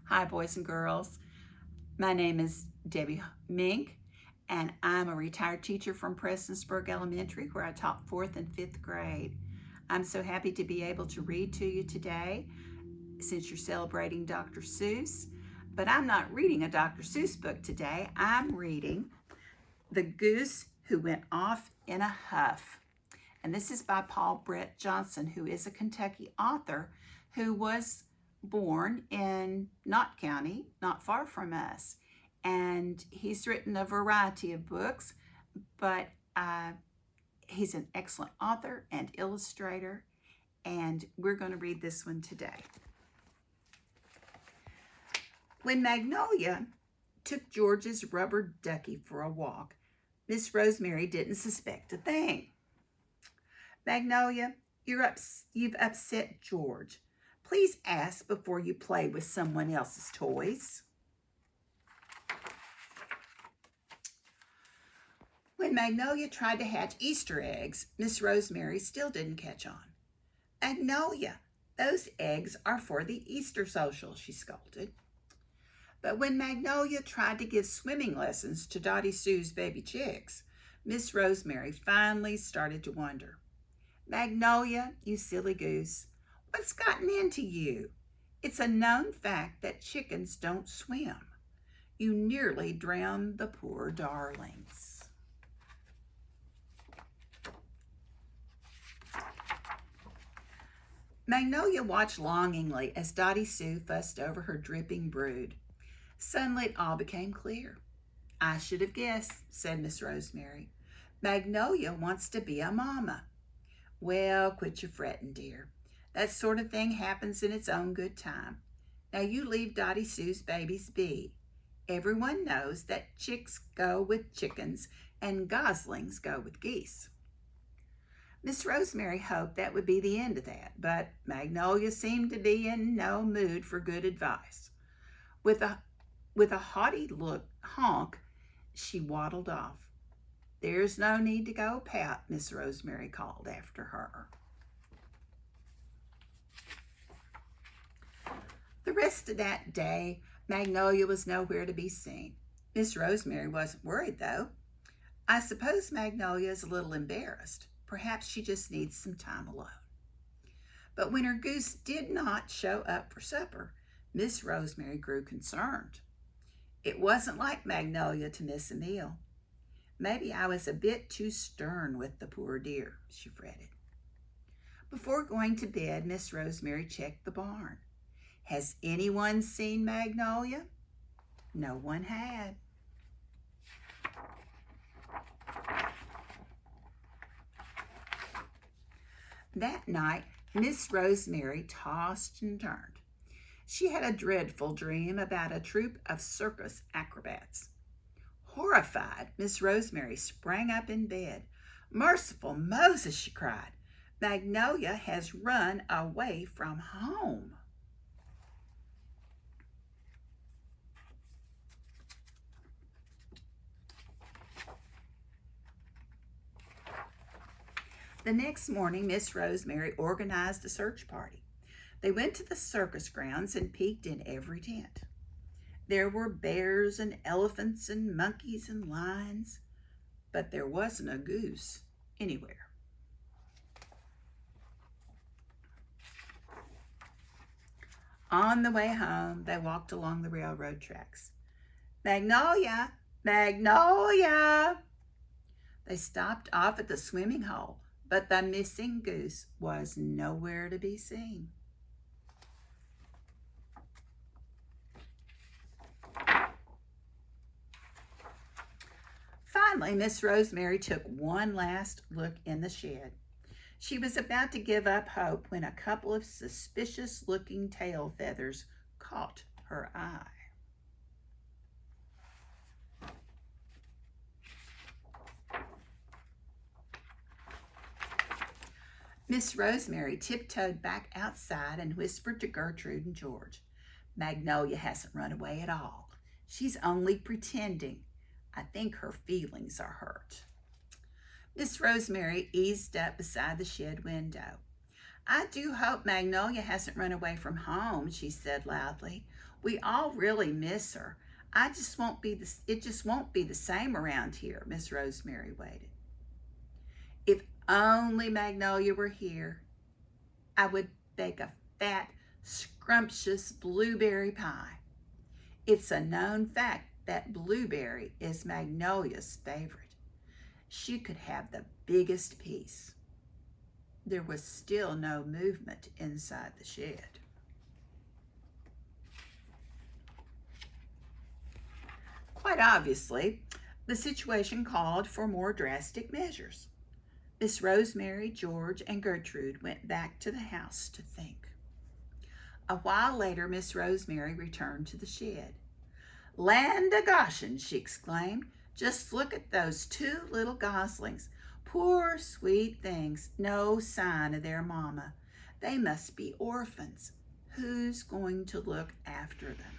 Hi, boys and girls. My name is Debbie Mink, and I'm a retired teacher from Prestonsburg Elementary, where I taught 4th and 5th grade. I'm so happy to be able to read to you today since you're celebrating Dr. Seuss. But I'm not reading a Dr. Seuss book today. I'm reading The Goose Who Went Off in a Huff. And this is by Paul Brett Johnson, who is a Kentucky author who was born in Knott County, not far from us. And he's written a variety of books, but he's an excellent author and illustrator. And we're going to read this one today. When Magnolia took George's rubber ducky for a walk, Miss Rosemary didn't suspect a thing. Magnolia, you've upset George. Please ask before you play with someone else's toys. When Magnolia tried to hatch Easter eggs, Miss Rosemary still didn't catch on. Magnolia, those eggs are for the Easter social, she scolded. But when Magnolia tried to give swimming lessons to Dottie Sue's baby chicks, Miss Rosemary finally started to wonder. Magnolia, you silly goose, what's gotten into you? It's a known fact that chickens don't swim. You nearly drowned the poor darlings. Magnolia watched longingly as Dottie Sue fussed over her dripping brood. Suddenly it all became clear. I should have guessed, said Miss Rosemary. Magnolia wants to be a mama. Well, quit your fretting, dear. That sort of thing happens in its own good time. Now you leave Dottie Sue's babies be. Everyone knows that chicks go with chickens and goslings go with geese. Miss Rosemary hoped that would be the end of that, but Magnolia seemed to be in no mood for good advice. With a haughty honk, she waddled off. There's no need to go pout, Miss Rosemary called after her. The rest of that day, Magnolia was nowhere to be seen. Miss Rosemary wasn't worried, though. I suppose Magnolia is a little embarrassed. Perhaps she just needs some time alone. But when her goose did not show up for supper, Miss Rosemary grew concerned. It wasn't like Magnolia to miss a meal. Maybe I was a bit too stern with the poor dear, she fretted. Before going to bed, Miss Rosemary checked the barn. Has anyone seen Magnolia? No one had. That night, Miss Rosemary tossed and turned. She had a dreadful dream about a troupe of circus acrobats. Horrified, Miss Rosemary sprang up in bed. Merciful Moses, she cried. Magnolia has run away from home. The next morning, Miss Rosemary organized a search party. They went to the circus grounds and peeked in every tent. There were bears and elephants and monkeys and lions, but there wasn't a goose anywhere. On the way home, they walked along the railroad tracks. Magnolia, Magnolia! They stopped off at the swimming hole, but the missing goose was nowhere to be seen. Finally, Miss Rosemary took one last look in the shed. She was about to give up hope when a couple of suspicious-looking tail feathers caught her eye. Miss Rosemary tiptoed back outside and whispered to Gertrude and George, Magnolia hasn't run away at all. She's only pretending. I think her feelings are hurt. Miss Rosemary eased up beside the shed window. I do hope Magnolia hasn't run away from home, she said loudly. We all really miss her. It just won't be the same around here, Miss Rosemary waited. If only Magnolia were here, I would bake a fat, scrumptious blueberry pie. It's a known fact that blueberry is Magnolia's favorite. She could have the biggest piece. There was still no movement inside the shed. Quite obviously, the situation called for more drastic measures. Miss Rosemary, George, and Gertrude went back to the house to think. A while later, Miss Rosemary returned to the shed. Land o' Goshen, she exclaimed. Just look at those two little goslings. Poor sweet things, no sign of their mama. They must be orphans. Who's going to look after them?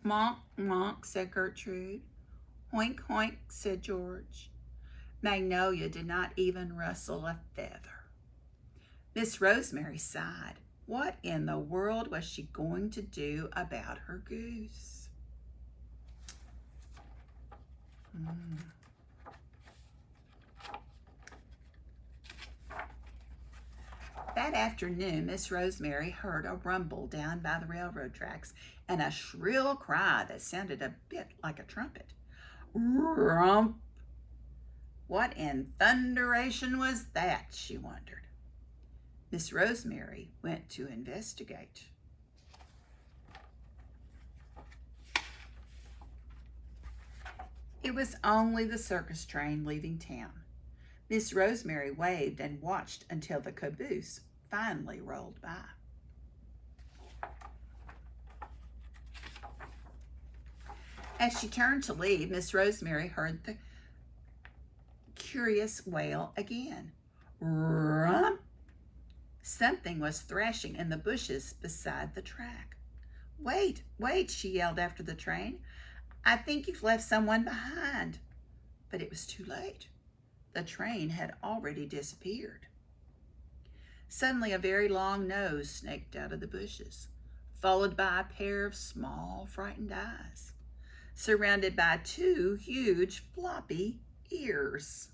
Monk, monk, said Gertrude. Hoink, hoink, said George. Magnolia did not even rustle a feather. Miss Rosemary sighed. What in the world was she going to do about her goose? That afternoon, Miss Rosemary heard a rumble down by the railroad tracks and a shrill cry that sounded a bit like a trumpet. Rump! What in thunderation was that, she wondered. Miss Rosemary went to investigate. It was only the circus train leaving town. Miss Rosemary waved and watched until the caboose finally rolled by. As she turned to leave, Miss Rosemary heard the curious wail again. Rump! Something was thrashing in the bushes beside the track. Wait, wait, she yelled after the train. I think you've left someone behind. But it was too late. The train had already disappeared. Suddenly, a very long nose snaked out of the bushes, followed by a pair of small, frightened eyes, surrounded by two huge, floppy ears.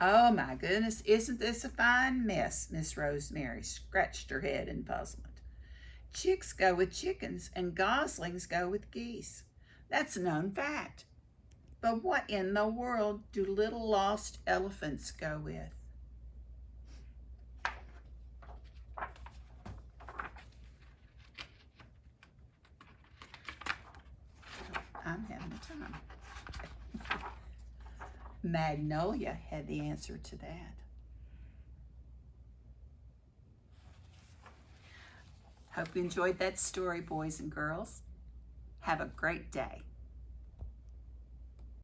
Oh my goodness, isn't this a fine mess? Miss Rosemary scratched her head in puzzlement. Chicks go with chickens and goslings go with geese. That's a known fact. But what in the world do little lost elephants go with? I'm having a time. Magnolia had the answer to that. Hope you enjoyed that story, boys and girls. Have a great day.